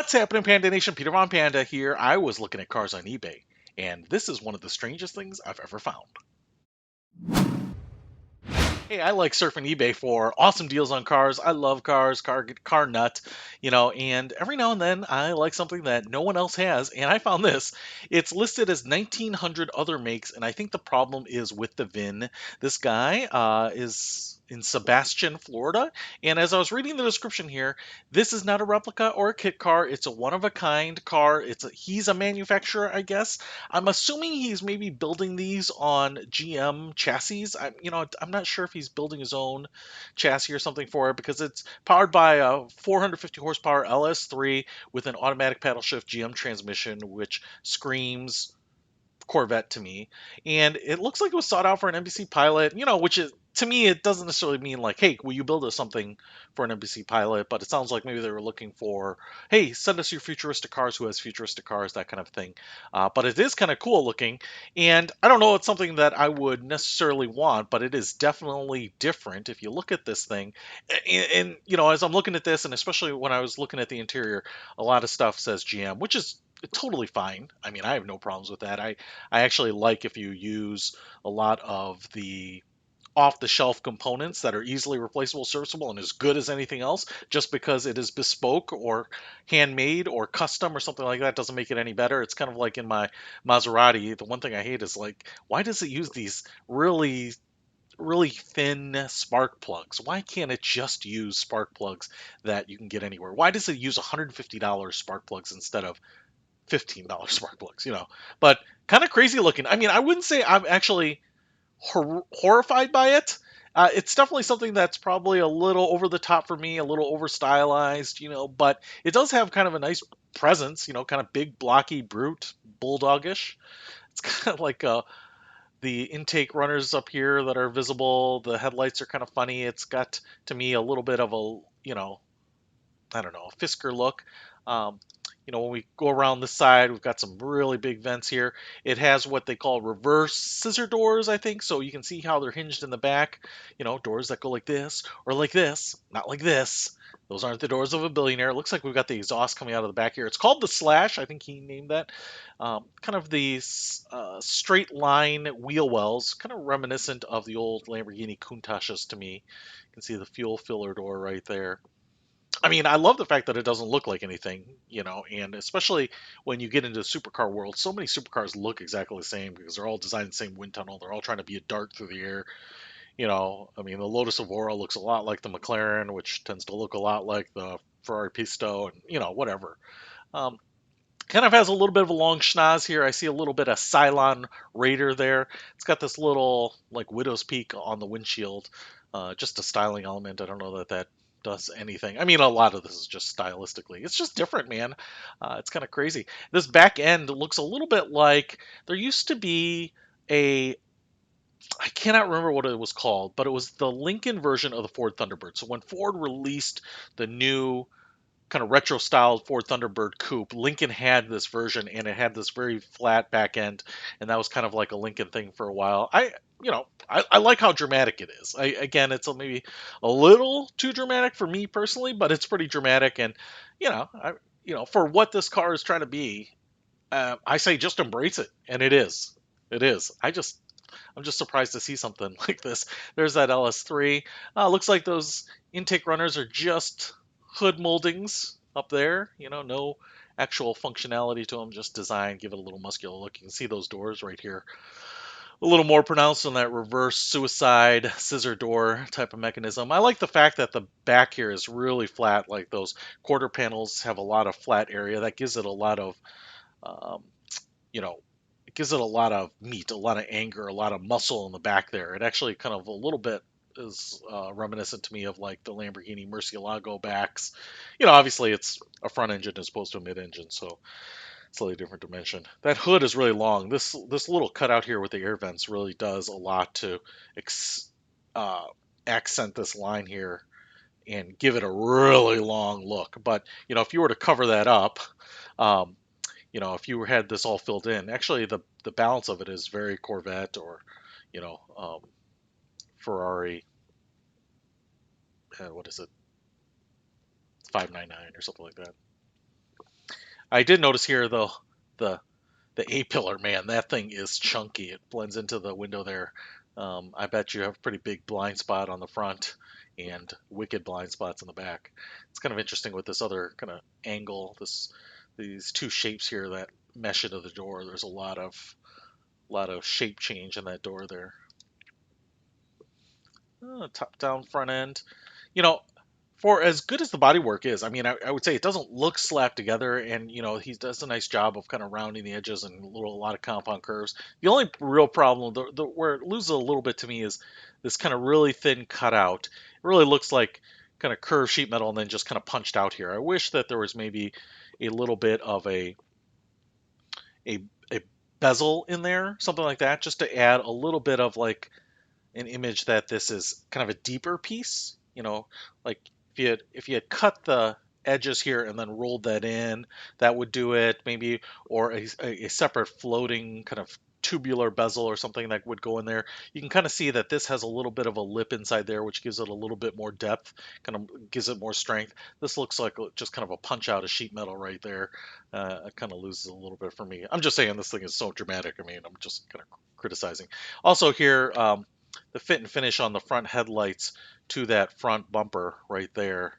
What's happening, Panda Nation? Peter Von Panda here. I was looking at cars on eBay, and this is one of the strangest things I've ever found. Hey, I like surfing eBay for awesome deals on cars. I love cars, car nut, and every now and then I like something that no one else has, and I found this. It's listed as 1900 other makes, and I think the problem is with the VIN. This guy is in Sebastian, Florida, and as I was reading the description here, this is not a replica or a kit car. It's a one of a kind car. He's a manufacturer, I guess. I'm assuming he's maybe building these on GM chassis. I'm not sure if he's building his own chassis or something for it because it's powered by a 450 horsepower LS3 with an automatic paddle shift GM transmission, which screams Corvette to me, and it looks like it was sought out for an NBC pilot. Which is to me, it doesn't necessarily mean like, hey, will you build us something for an NBC pilot? But it sounds like maybe they were looking for, hey, send us your futuristic cars, who has futuristic cars, that kind of thing. But it is kind of cool looking, and I don't know, it's something that I would necessarily want, but it is definitely different if you look at this thing. And as I'm looking at this, and especially when I was looking at the interior, a lot of stuff says GM, which is totally fine. I mean, I have no problems with that. I actually like if you use a lot of the off the shelf components that are easily replaceable, serviceable, and as good as anything else. Just because it is bespoke or handmade or custom or something like that doesn't make it any better. It's kind of like in my Maserati. The one thing I hate is like, why does it use these really thin spark plugs? Why can't it just use spark plugs that you can get anywhere? Why does it use $150 spark plugs instead of $15 spark plugs, but kind of crazy looking. I mean, I wouldn't say I'm actually horrified by it. It's definitely something that's probably a little over the top for me, a little over stylized, but it does have kind of a nice presence, kind of big, blocky, brute, bulldogish. It's kind of like the intake runners up here that are visible. The headlights are kind of funny. It's got, to me, a little bit of a, I don't know, a Fisker look. Um, when we go around this side, we've got some really big vents here. It has what they call reverse scissor doors, I think, so you can see how they're hinged in the back. Doors that go like this or like this, not like this. Those aren't the doors of a billionaire. It looks like we've got the exhaust coming out of the back here. It's called the Slash. I think he named that. Kind of the straight line wheel wells, kind of reminiscent of the old Lamborghini Countachs to me. You can see the fuel filler door right there. I mean, I love the fact that it doesn't look like anything, and especially when you get into the supercar world, so many supercars look exactly the same because they're all designed in the same wind tunnel. They're all trying to be a dart through the air. I mean, the Lotus Evora looks a lot like the McLaren, which tends to look a lot like the Ferrari Pisto, and whatever. Um, Kind of has a little bit of a long schnoz here. I see a little bit of Cylon Raider there. It's got this little like widow's peak on the windshield, just a styling element. I don't know that does anything. I mean, a lot of this is just stylistically. It's just different, man. It's kind of crazy. This back end looks a little bit like there used to be a. I cannot remember what it was called, but it was the Lincoln version of the Ford Thunderbird. So when Ford released the new kind of retro styled Ford Thunderbird coupe, Lincoln had this version and it had this very flat back end, and that was kind of like a Lincoln thing for a while. I like how dramatic it is. Again, it's maybe a little too dramatic for me personally, but it's pretty dramatic, and for what this car is trying to be, I say just embrace it, and it is. It is. I'm just surprised to see something like this. There's that LS3. Looks like those intake runners are just hood moldings up there. No actual functionality to them, just design, give it a little muscular look. You can see those doors right here. A little more pronounced on that reverse suicide scissor door type of mechanism. I like the fact that the back here is really flat, like those quarter panels have a lot of flat area. That gives it a lot of um, you know, it gives it a lot of meat, a lot of anger, a lot of muscle in the back there. It actually kind of a little bit is reminiscent to me of like the Lamborghini Murcielago backs. Obviously it's a front engine as opposed to a mid engine, so slightly different dimension. That hood is really long. This little cutout here with the air vents really does a lot to uh, accent this line here and give it a really long look. But if you were to cover that up, um, if you had this all filled in, actually the balance of it is very Corvette or, Ferrari. What is it? 599 or something like that. I did notice here though the the A pillar, man, that thing is chunky. It blends into the window there. I bet you have a pretty big blind spot on the front and wicked blind spots in the back. It's kind of interesting with this other kind of angle, these two shapes here that mesh into the door. There's a lot of shape change in that door there. Top down front end. You know, for as good as the bodywork is, I mean, I would say it doesn't look slapped together, and he does a nice job of kind of rounding the edges and a lot of compound curves. The only real problem, where it loses a little bit to me, is this kind of really thin cutout. It really looks like kind of curved sheet metal and then just kind of punched out here. I wish that there was maybe a little bit of a a bezel in there, something like that, just to add a little bit of like an image that this is kind of a deeper piece. Like if you had cut the edges here and then rolled that in, that would do it maybe, or a separate floating kind of tubular bezel or something that would go in there. You can kind of see that this has a little bit of a lip inside there, which gives it a little bit more depth, kind of gives it more strength. This looks like just kind of a punch out of sheet metal right there. It kind of loses a little bit for me. I'm just saying this thing is so dramatic. I mean, I'm just kind of criticizing. Also here, the fit and finish on the front headlights to that front bumper right there.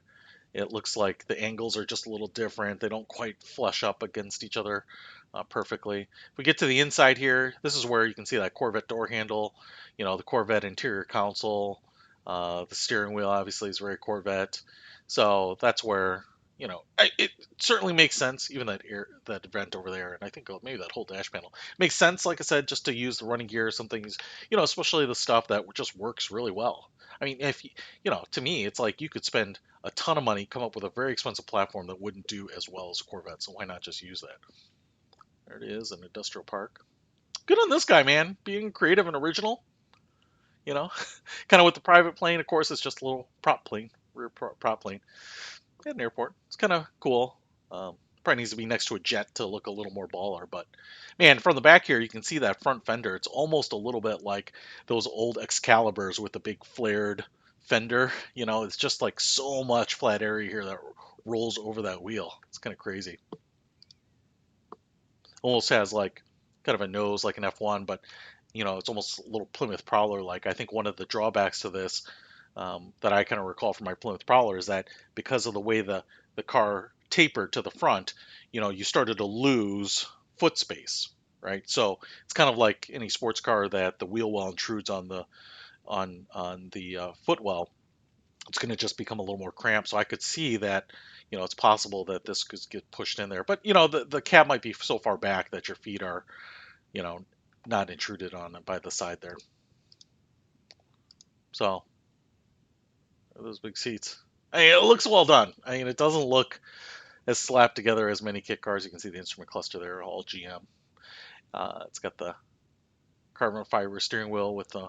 It looks like the angles are just a little different. They don't quite flush up against each other perfectly. If we get to the inside here, this is where you can see that Corvette door handle, the Corvette interior console, the steering wheel obviously is very Corvette. So that's where, it certainly makes sense, even that vent over there, and I think maybe that whole dash panel makes sense, like I said, just to use the running gear or something, especially the stuff that just works really well. I mean, to me, it's like you could spend a ton of money, come up with a very expensive platform that wouldn't do as well as a Corvette. So why not just use that? There it is, an industrial park. Good on this guy, man. Being creative and original. You know, kind of with the private plane. Of course, it's just a little prop plane, rear prop plane at an airport. It's kind of cool. Probably needs to be next to a jet to look a little more baller. But man, from the back here, you can see that front fender. It's almost a little bit like those old Excaliburs with the big flared fender. It's just like so much flat area here that rolls over that wheel. It's kind of crazy. Almost has like kind of a nose like an F1, but it's almost a little Plymouth Prowler like. I think one of the drawbacks to this, that I kind of recall from my Plymouth Prowler, is that because of the way the car tapered to the front, you started to lose foot space, right? So it's kind of like any sports car that the wheel well intrudes on the footwell. It's going to just become a little more cramped. So I could see that, it's possible that this could get pushed in there. But the cab might be so far back that your feet are, you know, not intruded on by the side there. So those big seats. I mean, it looks well done. I mean, it doesn't look as slapped together as many kit cars. You can see the instrument cluster there, all GM. It's got the carbon fiber steering wheel with the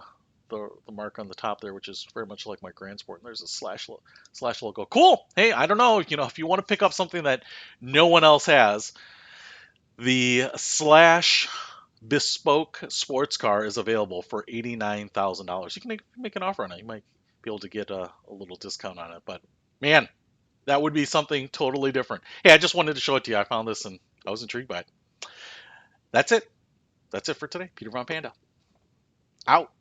mark on the top there, which is very much like my Grand Sport. And there's a slash logo. Cool. Hey, I don't know. If you want to pick up something that no one else has, the slash bespoke sports car is available for $89,000. You can make an offer on it. You might be able to get a little discount on it. But man, that would be something totally different. Hey, I just wanted to show it to you. I found this and I was intrigued by it. That's it. That's it for today. Peter Von Panda. Out.